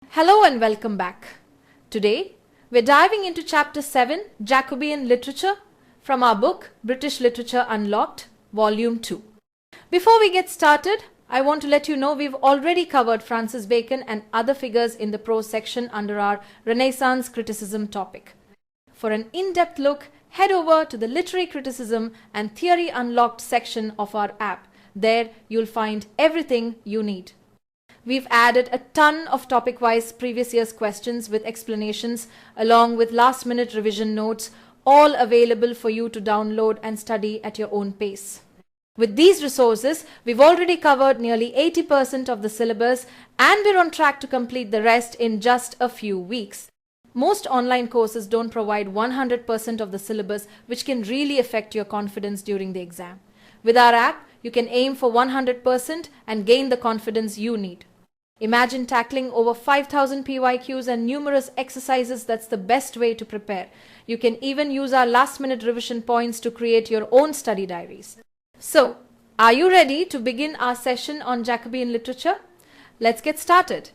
Hello and welcome back. Today, we're diving into Chapter 7, Jacobean Literature, from our book, British Literature Unlocked, Volume 2. Before we get started, I want to let you know we've already covered Francis Bacon and other figures in the prose section under our Renaissance criticism topic. For an in-depth look, head over to the Literary Criticism and Theory Unlocked section of our app. There, you'll find everything you need. We've added a ton of topic-wise previous year's questions with explanations along with last-minute revision notes, all available for you to download and study at your own pace. With these resources, we've already covered nearly 80% of the syllabus and we're on track to complete the rest in just a few weeks. Most online courses don't provide 100% of the syllabus, which can really affect your confidence during the exam. With our app, you can aim for 100% and gain the confidence you need. Imagine tackling over 5,000 PYQs and numerous exercises. That's the best way to prepare. You can even use our last-minute revision points to create your own study diaries. So, are you ready to begin our session on Jacobean literature? Let's get started.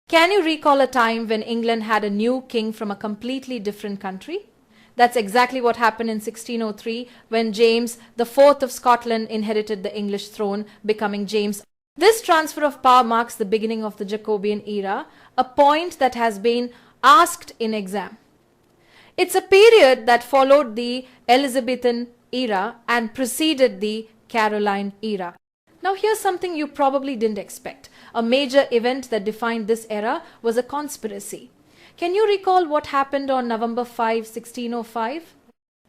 Can you recall a time when England had a new king from a completely different country? That's exactly what happened in 1603 when James IV of Scotland inherited the English throne, becoming James. This transfer of power marks the beginning of the Jacobean era, a point that has been asked in exam. It's a period that followed the Elizabethan era and preceded the Caroline era. Now here's something you probably didn't expect. A major event that defined this era was a conspiracy. Can you recall what happened on November 5, 1605?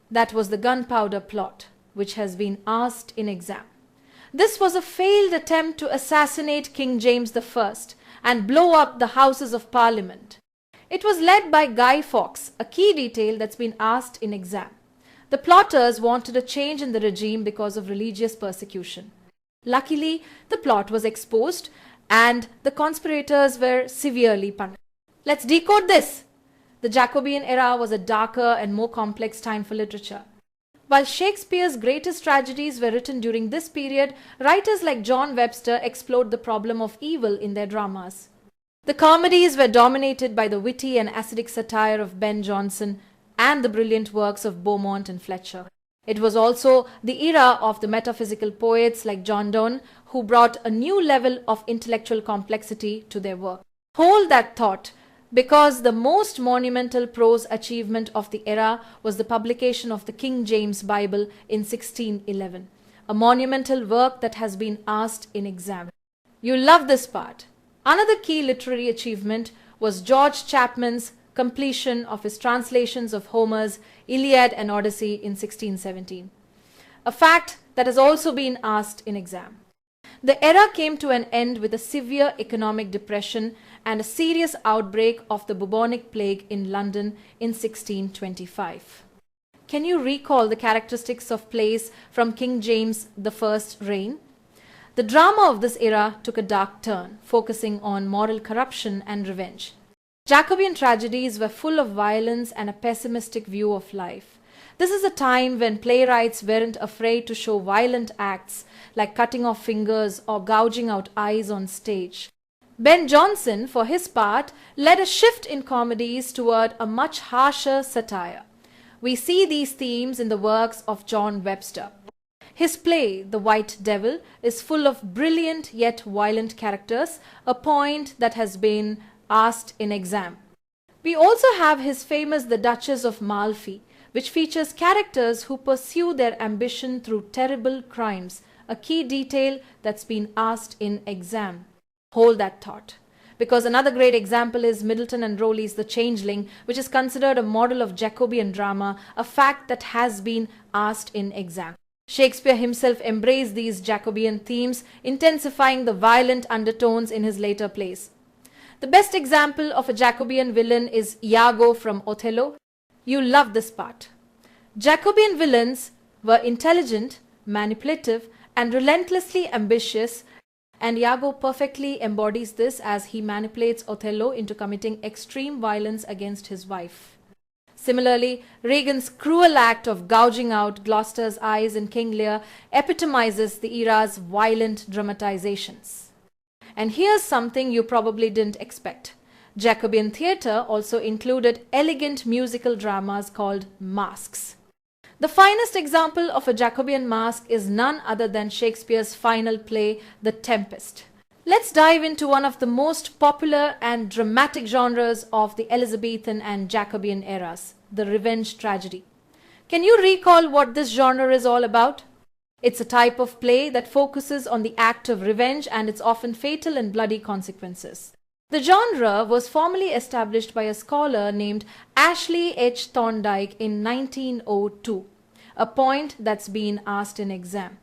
That was the Gunpowder Plot, which has been asked in exam. This was a failed attempt to assassinate King James I and blow up the Houses of Parliament. It was led by Guy Fawkes, a key detail that's been asked in exam. The plotters wanted a change in the regime because of religious persecution. Luckily, the plot was exposed and the conspirators were severely punished. Let's decode this. The Jacobean era was a darker and more complex time for literature. While Shakespeare's greatest tragedies were written during this period, writers like John Webster explored the problem of evil in their dramas. The comedies were dominated by the witty and acidic satire of Ben Jonson and the brilliant works of Beaumont and Fletcher. It was also the era of the metaphysical poets like John Donne, who brought a new level of intellectual complexity to their work. Hold that thought, because the most monumental prose achievement of the era was the publication of the King James Bible in 1611, a monumental work that has been asked in exam. You'll love this part. Another key literary achievement was George Chapman's completion of his translations of Homer's Iliad and Odyssey in 1617, a fact that has also been asked in exam. The era came to an end with a severe economic depression and a serious outbreak of the bubonic plague in London in 1625. Can you recall the characteristics of plays from King James I's reign? The drama of this era took a dark turn, focusing on moral corruption and revenge. Jacobean tragedies were full of violence and a pessimistic view of life. This is a time when playwrights weren't afraid to show violent acts like cutting off fingers or gouging out eyes on stage. Ben Jonson, for his part, led a shift in comedies toward a much harsher satire. We see these themes in the works of John Webster. His play, The White Devil, is full of brilliant yet violent characters, a point that has been asked in exam. We also have his famous The Duchess of Malfi, which features characters who pursue their ambition through terrible crimes, a key detail that's been asked in exam. Hold that thought, because another great example is Middleton and Rowley's The Changeling, which is considered a model of Jacobean drama, a fact that has been asked in exam. Shakespeare himself embraced these Jacobean themes, intensifying the violent undertones in his later plays. The best example of a Jacobean villain is Iago from Othello. You love this part. Jacobean villains were intelligent, manipulative, and relentlessly ambitious, and Iago perfectly embodies this as he manipulates Othello into committing extreme violence against his wife. Similarly, Regan's cruel act of gouging out Gloucester's eyes in King Lear epitomizes the era's violent dramatizations. And here's something you probably didn't expect. Jacobean theatre also included elegant musical dramas called masques. The finest example of a Jacobean masque is none other than Shakespeare's final play, The Tempest. Let's dive into one of the most popular and dramatic genres of the Elizabethan and Jacobean eras, the revenge tragedy. Can you recall what this genre is all about? It's a type of play that focuses on the act of revenge and its often fatal and bloody consequences. The genre was formally established by a scholar named Ashley H. Thorndike in 1902, a point that's been asked in exam.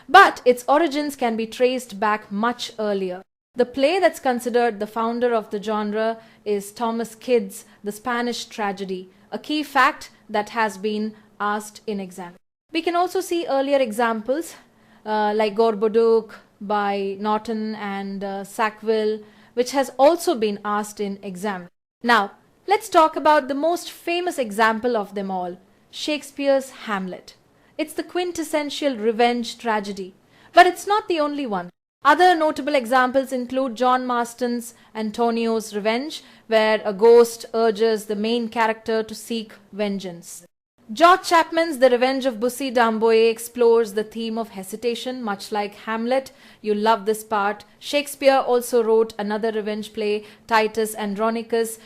But its origins can be traced back much earlier. The play that's considered the founder of the genre is Thomas Kyd's The Spanish Tragedy, a key fact that has been asked in exam. We can also see earlier examples like Gorboduc by Norton and Sackville, which has also been asked in exam. Now, let's talk about the most famous example of them all, Shakespeare's Hamlet. It's the quintessential revenge tragedy, but it's not the only one. Other notable examples include John Marston's Antonio's Revenge, where a ghost urges the main character to seek vengeance. George Chapman's The Revenge of Bussy D'Amboise explores the theme of hesitation, much like Hamlet. You love this part. Shakespeare also wrote another revenge play, Titus Andronicus.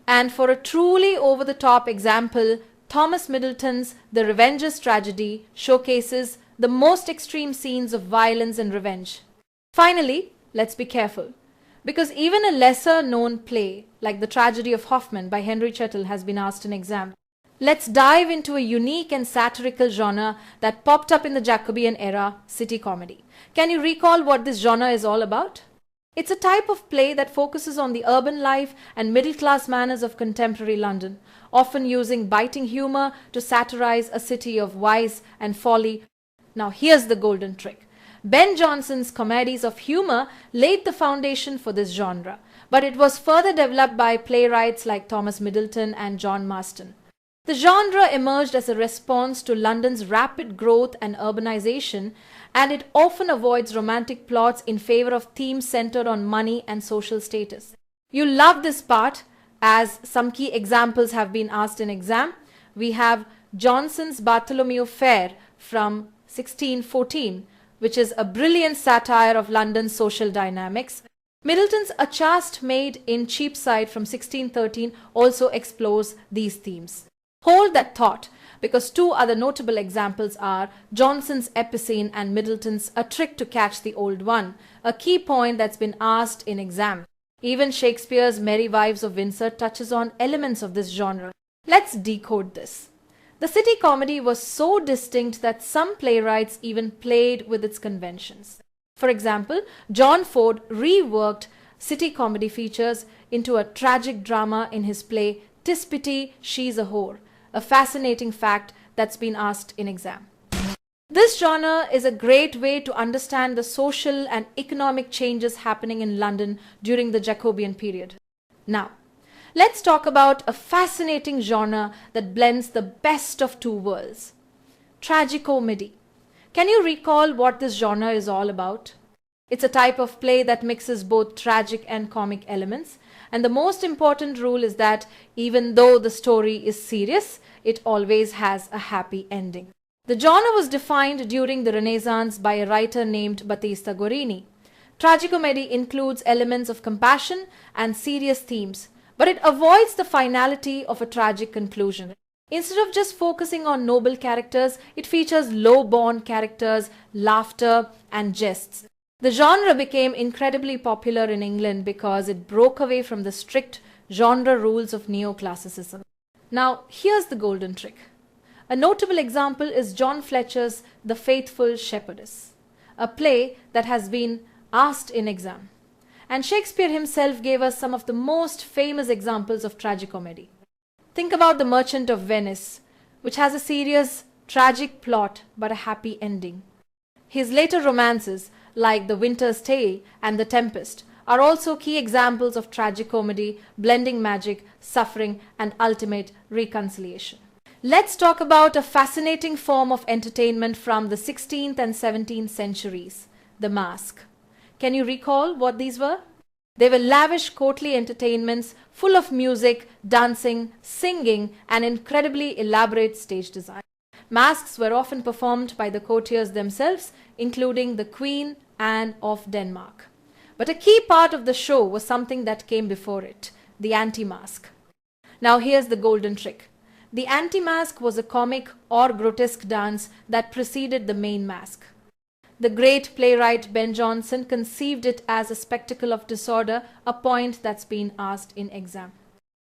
And for a truly over-the-top example, Thomas Middleton's The Revenger's Tragedy showcases the most extreme scenes of violence and revenge. Finally, let's be careful, because even a lesser-known play, like The Tragedy of Hoffmann by Henry Chettle, has been asked in exam. Let's dive into a unique and satirical genre that popped up in the Jacobean era, city comedy. Can you recall what this genre is all about? It's a type of play that focuses on the urban life and middle-class manners of contemporary London, often using biting humor to satirize a city of vice and folly. Now here's the golden trick. Ben Jonson's comedies of humor laid the foundation for this genre, but it was further developed by playwrights like Thomas Middleton and John Marston. The genre emerged as a response to London's rapid growth and urbanization, and it often avoids romantic plots in favor of themes centered on money and social status. You'll love this part, as some key examples have been asked in exam. We have Jonson's Bartholomew Fair from 1614, which is a brilliant satire of London's social dynamics. Middleton's A Chaste Maid in Cheapside from 1613 also explores these themes. Hold that thought, because two other notable examples are Jonson's Epicene and Middleton's A Trick to Catch the Old One, a key point that's been asked in exam. Even Shakespeare's Merry Wives of Windsor touches on elements of this genre. Let's decode this. The city comedy was so distinct that some playwrights even played with its conventions. For example, John Ford reworked city comedy features into a tragic drama in his play Tis Pity, She's a Whore, a fascinating fact that's been asked in exam. This genre is a great way to understand the social and economic changes happening in London during the Jacobean period. Now, let's talk about a fascinating genre that blends the best of two worlds, tragicomedy. Can you recall what this genre is all about? It's a type of play that mixes both tragic and comic elements, and the most important rule is that even though the story is serious, it always has a happy ending. The genre was defined during the Renaissance by a writer named Battista Gorini. Tragicomedy includes elements of compassion and serious themes, but it avoids the finality of a tragic conclusion. Instead of just focusing on noble characters, it features low-born characters, laughter, and jests. The genre became incredibly popular in England because it broke away from the strict genre rules of neoclassicism. Now, here's the golden trick. A notable example is John Fletcher's The Faithful Shepherdess, a play that has been asked in exam. And Shakespeare himself gave us some of the most famous examples of tragicomedy. Think about The Merchant of Venice, which has a serious, tragic plot but a happy ending. His later romances, like The Winter's Tale and The Tempest, are also key examples of tragicomedy, blending magic, suffering, and ultimate reconciliation. Let's talk about a fascinating form of entertainment from the 16th and 17th centuries, the masque. Can you recall what these were? They were lavish courtly entertainments full of music, dancing, singing, and incredibly elaborate stage design. Masques were often performed by the courtiers themselves, including the Queen Anne of Denmark. But a key part of the show was something that came before it, the Antimasque. Now here's the golden trick. The Antimasque was a comic or grotesque dance that preceded the main masque. The great playwright Ben Jonson conceived it as a spectacle of disorder, a point that's been asked in exam.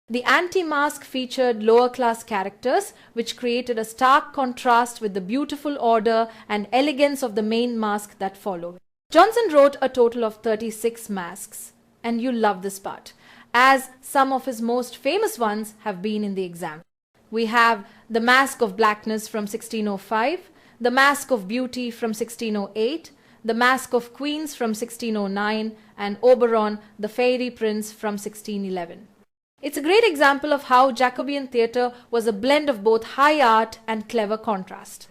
The Antimasque featured lower-class characters, which created a stark contrast with the beautiful order and elegance of the main masque that followed. Jonson wrote a total of 36 masques, and you'll love this part, as some of his most famous ones have been in the exam. We have the Masque of Blackness from 1605, the Masque of Beauty from 1608, the Masque of Queens from 1609, and Oberon, the Fairy Prince from 1611. It's a great example of how Jacobean theatre was a blend of both high art and clever contrast.